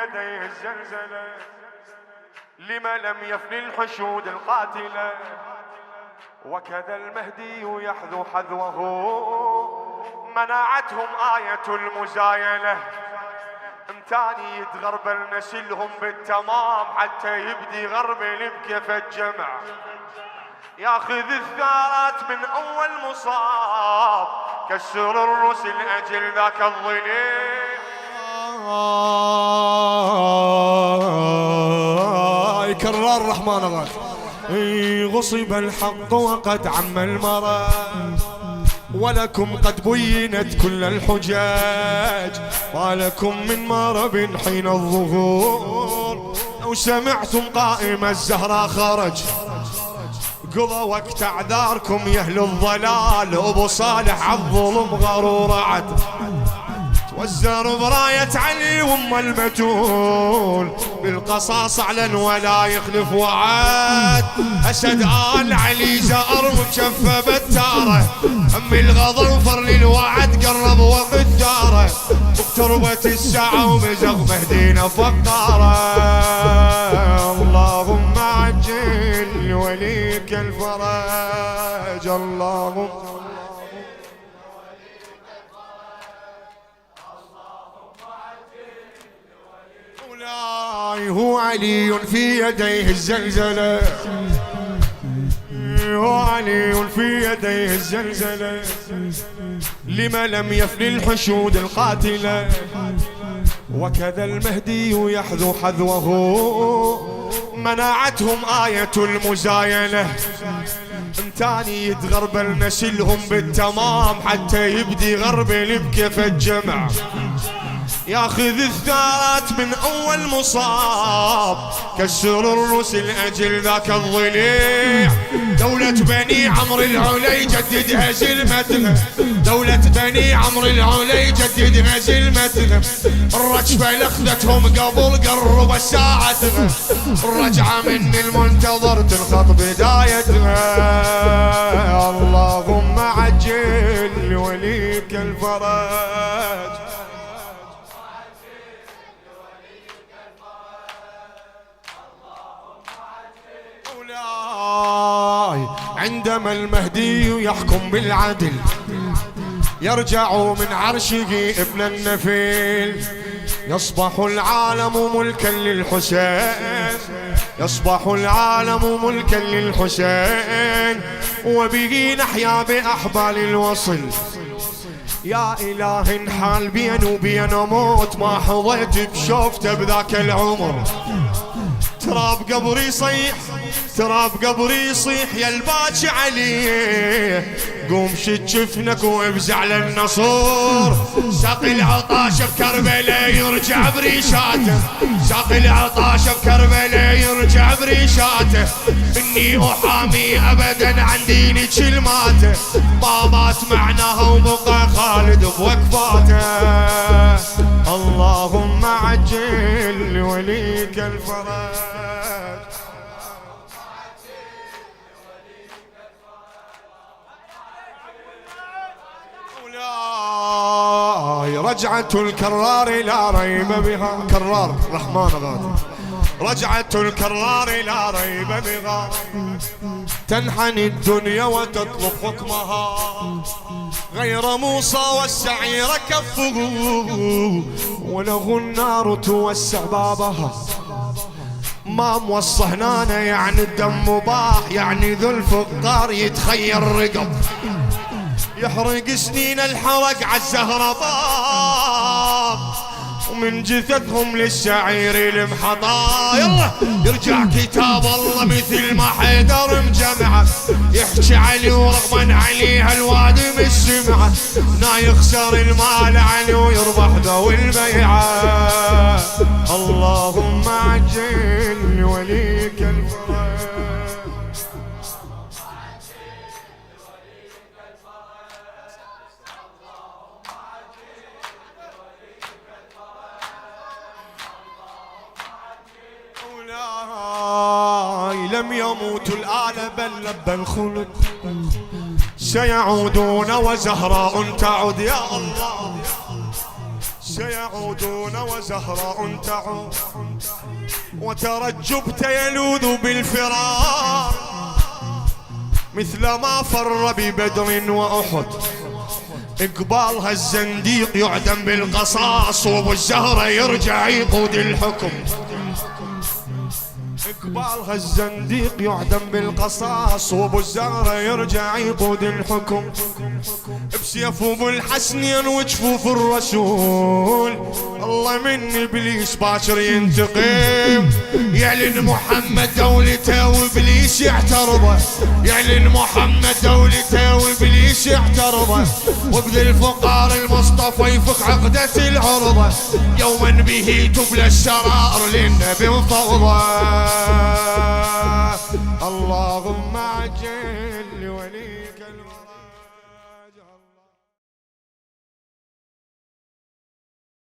يديه الزلزلة، لما لم يفن الحشود القاتلة، وكذا المهدي يحذو حذوه، منعتهم آية المزايلة. امتاني يتغربل نسلهم بالتمام حتى يبدي غربل بكيف الجمع، ياخذ الثارات من اول مصاب، كسر الرسل اجل ذاك الظليل. يكرر الرحمن غالي غصب الحق وقد عم المرض، ولكم قد بينت كل الحجاج، ما لكم من مرب حين الظهور. لو سمعتم قائم الزهراء خرج، قضى وقت اعذاركم يا اهل الضلال، ابو صالح عالظلم غرور عد، توزر براية علي وام البتول، بالقصاص اعلن ولا يخلف وعد. اسد آل علي زار وشف بالتاره، هم الغضنفر للوعد قرب وقت داره، واقتربت الساعة وبزغ مهدينا فقاره. اللهم عجل لوليك الفرج، اللهم هو علي في يديه الزلزلة، هو علي في يديه الزلزلة، لما لم يفن الحشود القاتلة، وكذا المهدي يحذو حذوه، منعتهم آية المزايلة. امتاني يتغربل نسلهم بالتمام حتى يبدي غربل بكيف الجمع، ياخذ الثارات من اول مصاب، كسر الرسل اجل ذاك الضليع. دولة بني عمرو العلي جددها زلمتها، دولة بني عمرو العلي جددها زلمتها، الرجفة لخذتهم قبل قرب ساعتها، الرجعة من المنتظر تنخط بدايتها. اللهم عجل لوليك الفرج. عندما المهدي يحكم بالعدل، يرجع من عرشه ابن النفيل، يصبح العالم ملكا للحسين، يصبح العالم ملكا للحسين، وبه نحيا بأحبال الوصل. يا إله انحال بين وبين موت، ما حظيت بشوفته بذاك العمر. تراب قبري يصيح، تراب قبري يصيح يا الباكي عليه، قوم شد جفنك وافزع للنصور. ساقي العطاش بكربلاء يرجع بريشاته، ساقي العطاش بكربلاء يرجع بريشاته، اني احامي ابدا عن ديني كلماته، ما مات معناها وبقى خالد بوقفاته. اللهم عجل لوليك الفرج. رجعة الكرار لا ريب بها، كرار رحمن غادي، رجعة الكرار لا ريب بها، تنحني الدنيا وتطلب حكمها، غير موسى والسعير كفه، وله النار توسع بابها. ما موصى هنا يعني الدم مباح، يعني ذو الفقار يتخير رقب، يحرق سنين الحرق عالزهرة باب، ومن جثثهم للشعير المحطا. يلا يرجع كتاب الله مثل ما حيدر مجمعه، يحكي علي ورغما عليها الوادي مش سمعه، لا يخسر المال علي ويربح ذوي البيعه. اللهم عجل لوليك الفرج. لم يموتوا الآن بل لبى الخلد، سيعودون وزهراء تعود. يا الله سيعودون وزهراء تعود وترى الجبت يلوذ بالفرار مثل ما فر ببدر وأحد. إقبالها الزنديق يعدم بالقصاص وابو الزهرة يرجع يقود الحكم. إقبالها الزنديق يعدم بالقصاص وابو الزهرة يرجع يقود الحكم. بسيف ابو الحسنين وجفوف الرسول الله من ابليس باكر ينتقم. يعلن محمد دولته وابليس يعترضه، يعلن محمد دولته وابليس يعترضه. وبذي الفقار المصطفى يفك عقدة العرضة يوما به تبلى السرائر للنبي وفوضه. اللهم عجل ولي